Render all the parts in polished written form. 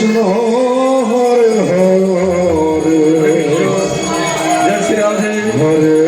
কৃষ্ণ হরে হরে জয় শ্রী রাধে হরে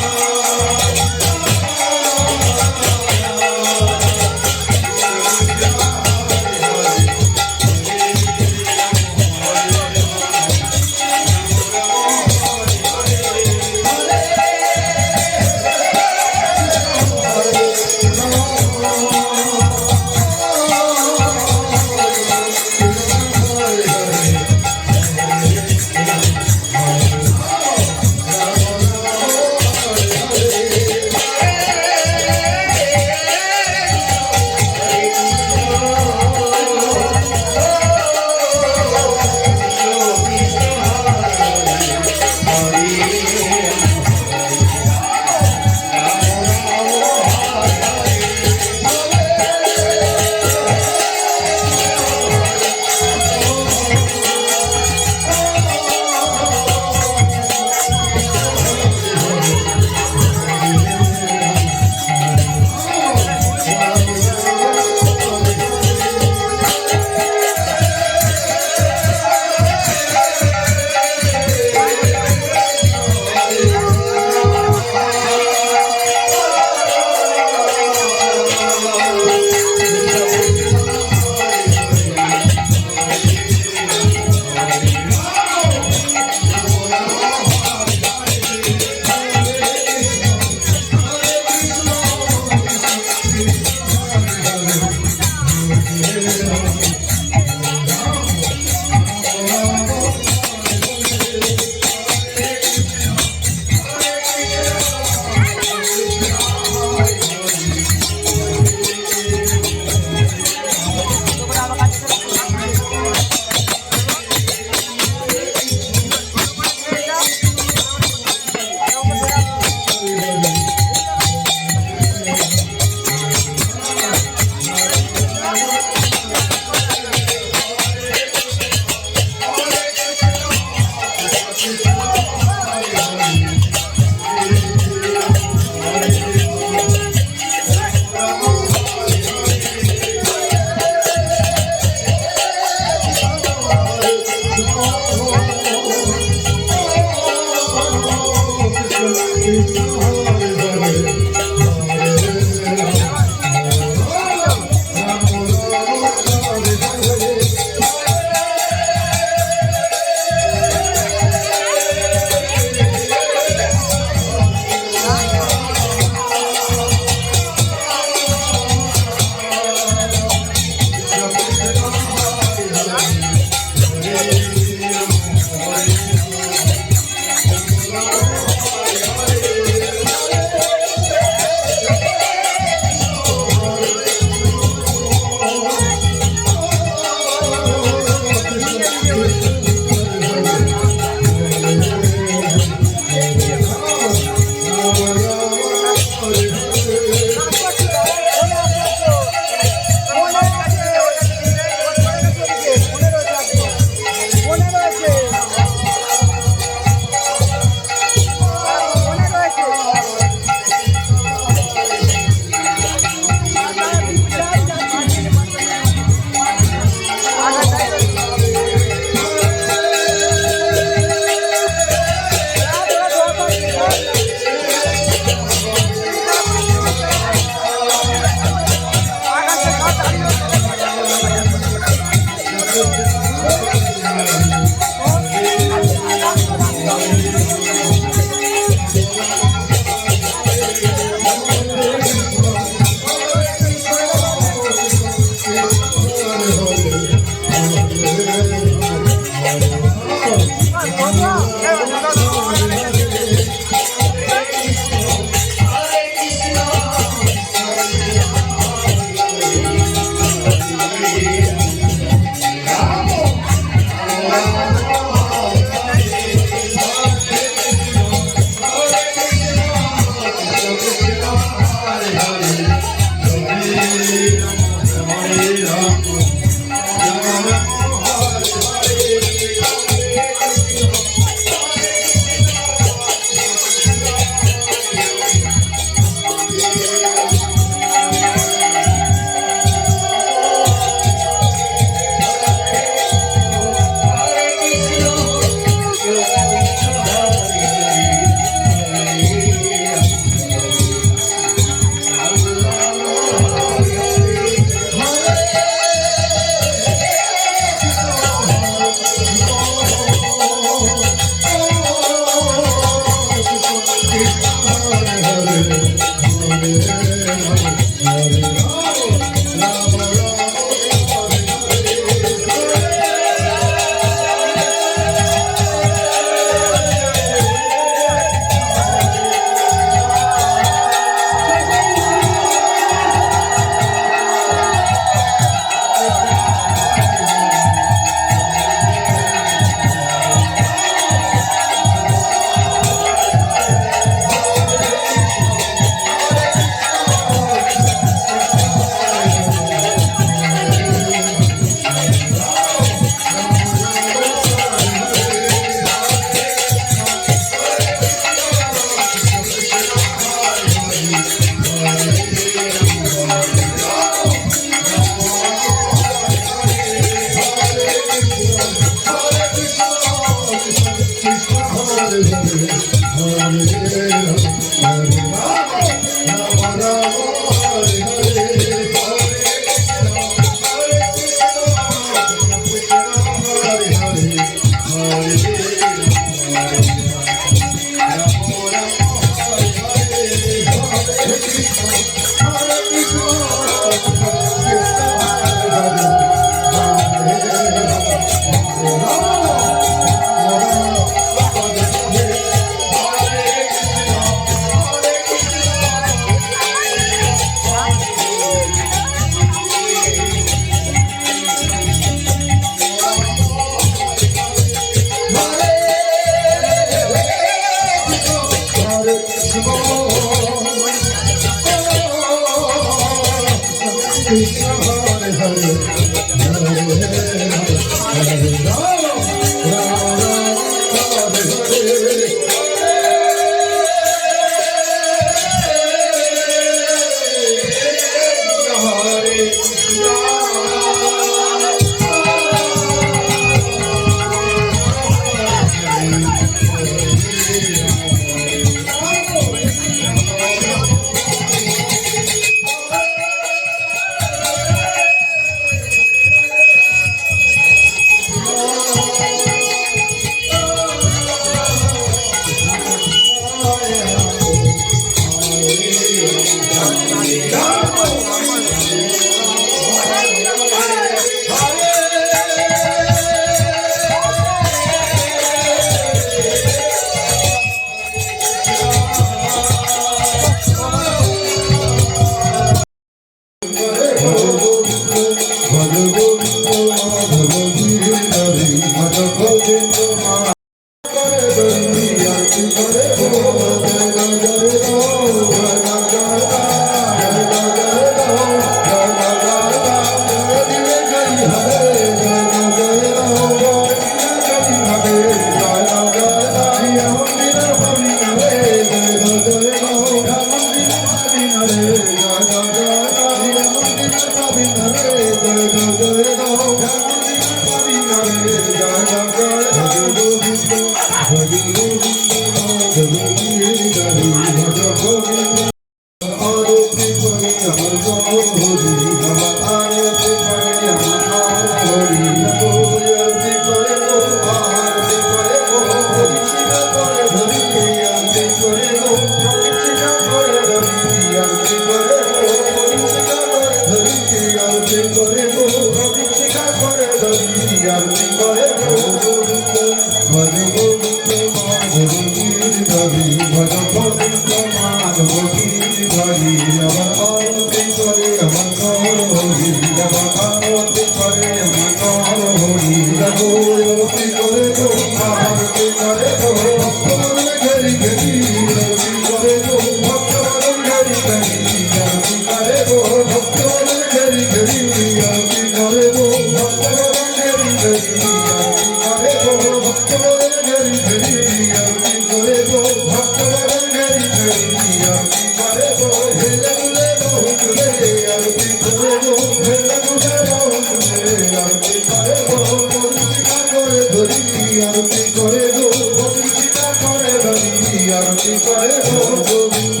আরতি করে গো গোবিন্দা করে ধরি আরতি করে গো গোবিন্দ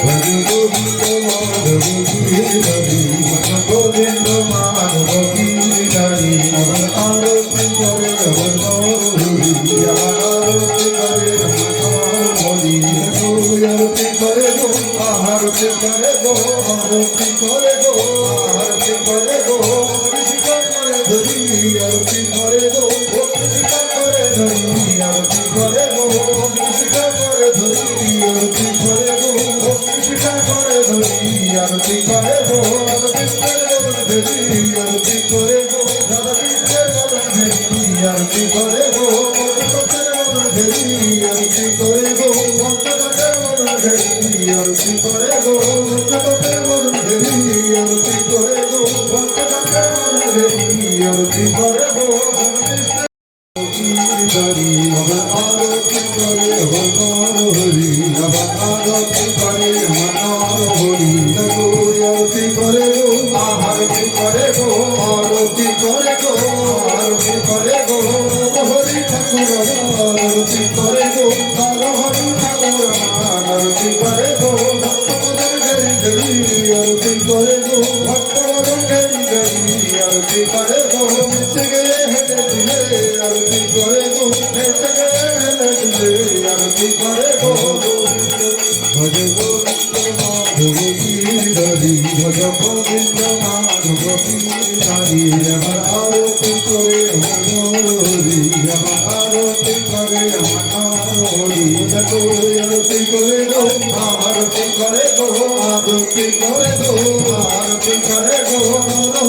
হরি গোবিন্দ মাধব গিরিধারী গোবিন্দ মাধব গিরিধারী আমার আরতি করে আমার হরি আমার আরতি করে আমার হরি আরতি করে গো আরতি করে গো আরতি করে গো আরতি করে গো কৃষ্ণ করে ধরি আরতি করে গো কৃষ্ণ করে ধরি আরতি করে গো কৃষ্ণ করে ধরি আরতি করে গো কৃষ্ণ করে ধরি আরতি করে গো আরতি করে গো রাধা কৃষ্ণের মতন ধরি আরতি করে গো আরতি করে গো ভক্তদের মতন ধরি আরতি করে গো ভক্তদের মতন ধরি আরতি করে গো ভক্তদের মতন ধরি আরতি করে গো হরি আমার আরতি করে আমার হরি আমার আরতি করে আমার হরি আরতি করে গো আরতি করে গো আরতি করে গো আরতি করে গো হরি ঠাকুর আরতি করে গো হরি ঠাকুর আরতি করে গো ভক্তদের গরি গরি আরতি করে গো ভক্তদের গরি গরি আরতি করে গো মিশে গিয়ে হেঁটে দিলে আরতি করে গো হেঁটে গিয়ে হেঁটে দিলে আরতি করে গো ভজ গোবিন্দ মাধব গিরিধারী ভজ গোবিন্দ মাধব গিরিধারী আমার আরতি করে আমার হরি আমার আরতি করে আমার হরি আরতি করে গো আরতি করে গো আরতি করে গো আরতি করে গো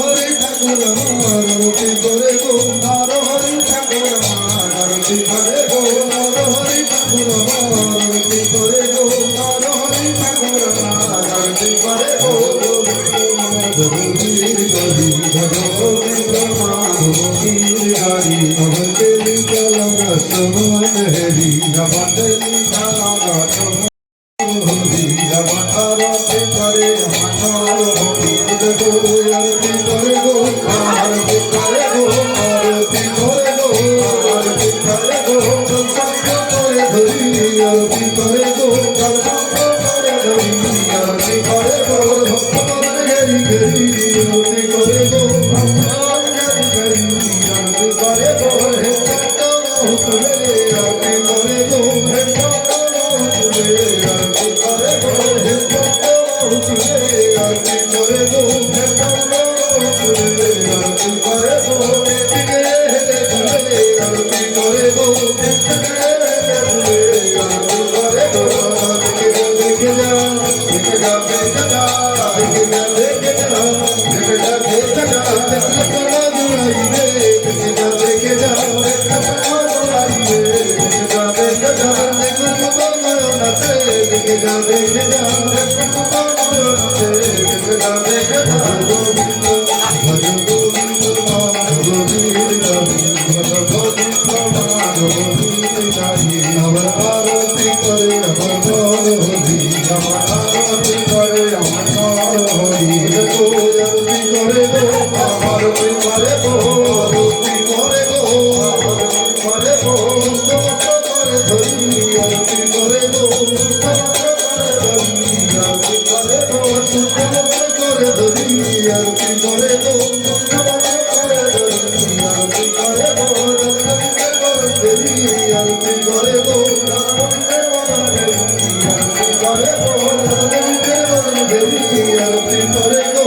হরি ঠাকুর আরতি করে গো হরি ঠাকুর আরতি করে গো হরি ঠাকুর আরতি করে গো হরি ঠাকুর আরতি করে গো মাধব গিরিধারী গোবিন্দ মাধব গিরিধারী ভগতে চলা সময় হেরি নবতে চলা সময় হরি আমার আরতি করে আমার হরি দেখো আরতি করে গো আরতি করে গো আরতি করে গো আরতি করে গো সঙ্গ করে ধরি আরতি করে গো সঙ্গ করে ধরি আরতি করে গো ভক্তদের গেরি গেরি আরতি করে গো ভক্তদের গেরি গেরি আরতি করে গো হে ভক্ত হুকুমে আরতি করে গো হে ভক্ত হুকুমে আরতি করে গো হে ভক্ত হুকুমে আরতি করে গো হে ভক্ত হুকুমে আরতি করে গো দেখে হেলে ধুলে আরতি করে গো দেখে হেলে ধুলে আরতি করে গো দেখে যা দেখে যা দেখে যা দেখে যা দেখে যা দেখে যা দেখে যা দেখে যা জুড়াইবে দেখে যা দেখে যা দেখে যা জুড়াইবে দেখে যা দেখে যা দেখে যা মরণাতে দেখে যা দেখে যা দেখে যা মরণাতে দেখে যা দেখে যা গোবিন্দ ভজ গোবিন্দ মাধব গিরিধারী ভজ গোবিন্দ মাধব গিরিধারী আমার আরতি করে আমার হরি আমার আরতি করে আমার হরি দেখো আরতি করে গো আরতি করে গো আরতি করে গো আরতি করে গো করে ধরি আরতি করে গো আরতি করে গো করে ধরি আরতি করে গো করে ধরি আরতি করে গো দেরি আরতি করে গো আরতি করে গো দেরি আরতি করে গো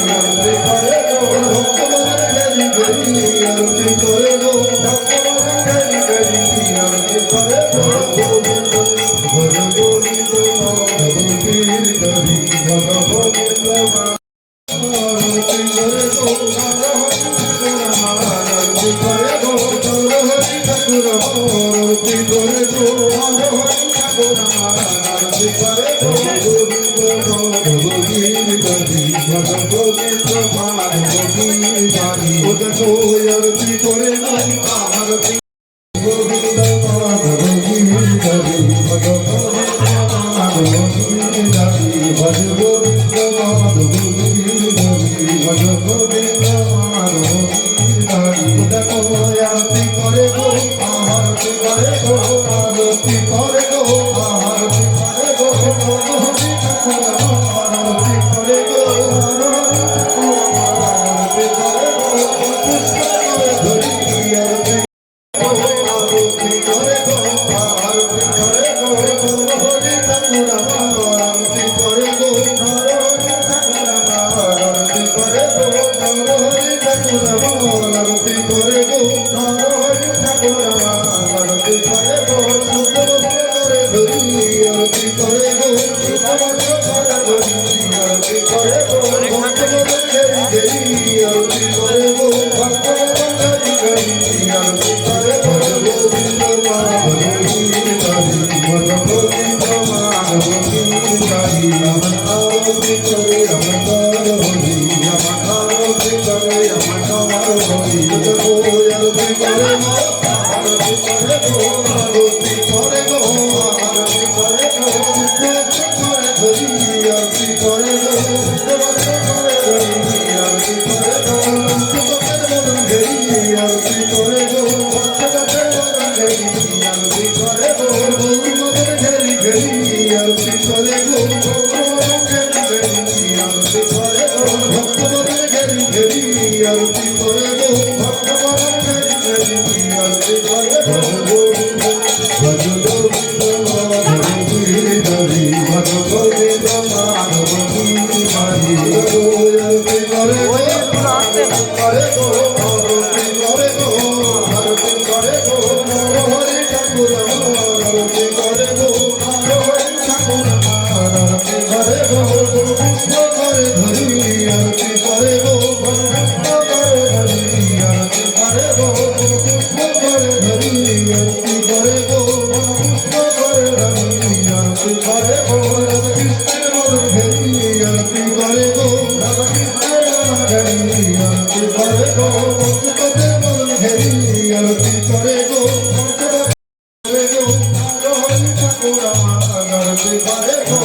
আরতি করে গো ভক্তদের দেরি দেরি আরতি করে গো ভক্তদের দেরি দেরি আরতি করে গো গোবিন্দ ভজ গোবিন্দ মাধব গিরিধারী ভজ গোবিন্দ আরতি করে গো আরতি করে গো হরি ঠাকুর আরতি করে গো হরি ঠাকুর আরতি করে গো গোবিন্দ মাধব গিরিধারী ভজ গোবিন্দ মাধব গিরিধারী ও দেখো আরতি করে গো আরতি গোবিন্দ মাধব গিরিধারী ভজ গোবিন্দ মাধব গিরিধারী ভজ গোবিন্দ মাধব গিরিধারী ভজ গোবিন্দ মাধব গিরিধারী দেখো পুষ্প করে ধরি আরতি করে গো রাধা কৃষ্ণের মদন ঘেরি আরতি করে গো রাধা কৃষ্ণের মদন ঘেরি আরতি করে গো পঞ্চপদের মদন ঘেরি আরতি করে গো পঞ্চপদ করে গো হরি ঠাকুর আমার আরতি করে গো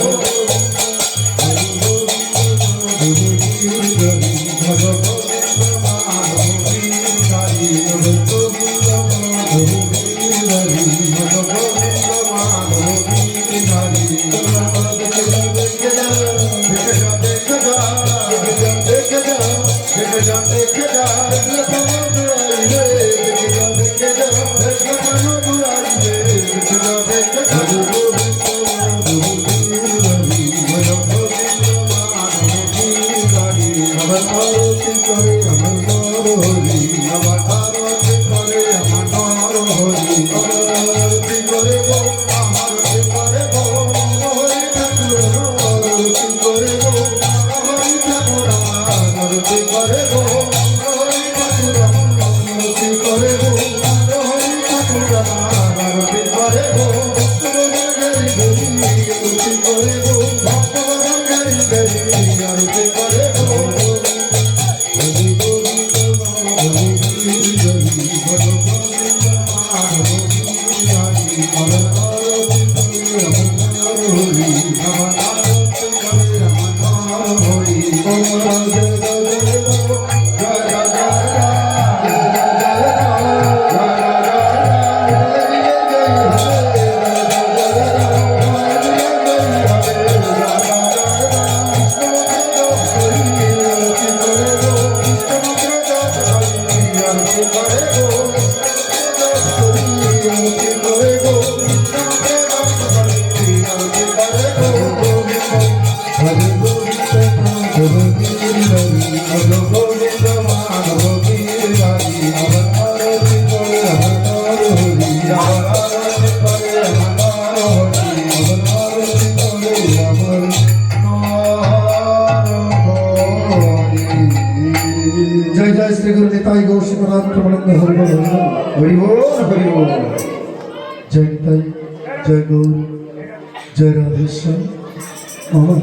जय जय श्री गुरु निताई गौर शिवनाथ प्रमानंद हरि बोल हरि बोल हरि बोल जय निताई जय गौर जय राधेश्याम আমার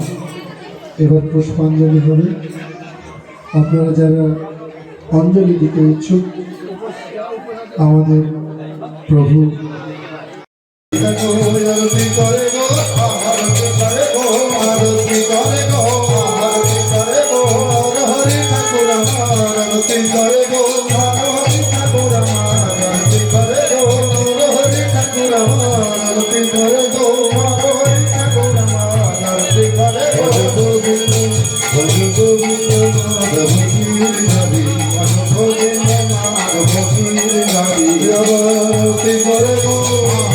এবার পুষ্পাঞ্জলি হবে আপনারা যারা অঞ্জলি দিতে ইচ্ছুক আমাদের প্রভু আরতি করে গো আরতি করে গো আরতি করে গো আরতি করে গো হরি ঠাকুর আমার আরতি করে গো হরি ঠাকুর আমার আরতি করে গো হরি ঠাকুর আমার আরতি করে গো হরি ঠাকুর আমার আরতি করে গো গোবিন্দ গোবিন্দ মাধব গিরি হরি গোবিন্দ মাধব গিরি হরি আরতি করে গো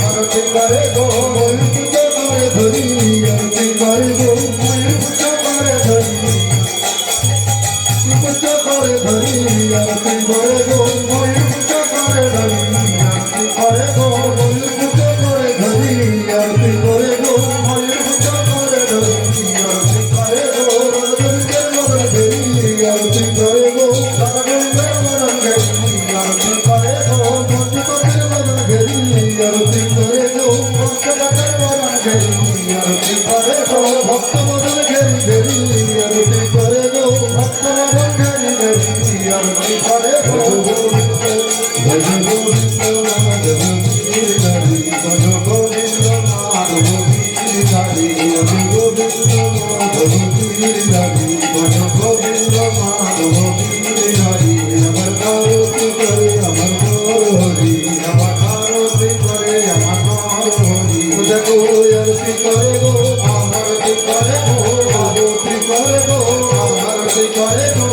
আরতি করে গো ময়ূর পূজা করে ধরি আরতি করে গো ময়ূর পূজা করে ধরি পূজা করে ধরি আরতি করে গো ময়ূর পূজা করে ধরি আরতি করে গো ময়ূর পূজা করে ধরি আরতি করে গো ময়ূর পূজা করে ধরি আরতি করে গো রঘুবীরের মদন ঘেরি আরতি করে গো রঘুবীরের মদন ঘেরি আরতি করে গো পঞ্চপদের মদন ঘেরি আরতি করে গো পঞ্চপদের মদন ঘেরি আরতি করে গো ভক্ত মদন ঘেরি ঘেরি আরতি করে গো ভক্ত মদন ঘেরি ঘেরি আরতি করে গো ভজ গোবিন্দ মাধব গিরি হরি ভজ গোবিন্দ মাধব গিরি হরি ভজ গোবিন্দ মাধব গিরি হরি ভজ গোবিন্দ মাধব গিরি হরি আমার আরতি করে আমার হরি আমার আরতি করে আমার হরি দেখো আরতি করে গো আরতি করে গো আরতি করে গো আরতি করে গো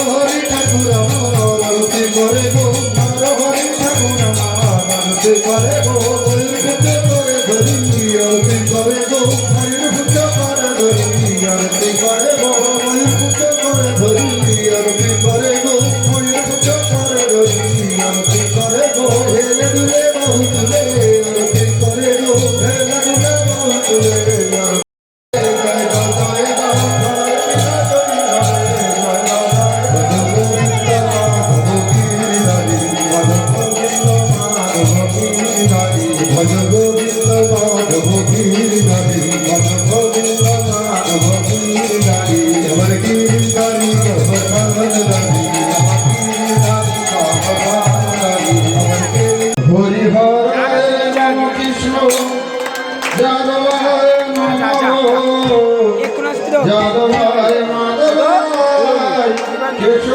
হরি ঠাকুর আমার আরতি করে গো হরি ঠাকুর আমার আরতি করে গো পূজা করে ধরি আরতি করে গো ময়ূর পূজা করে ধরি আরতি করে গো ময়ূর পূজা করে ধরি আরতি করে গো ময়ূর পূজা করে ধরি আরতি করে গো হেলে দুলে বাহু তুলে আরতি করে গো হেলে দুলে বাহু তুলে যাদবায় নমঃ যাদবায় মাধবায় কেশব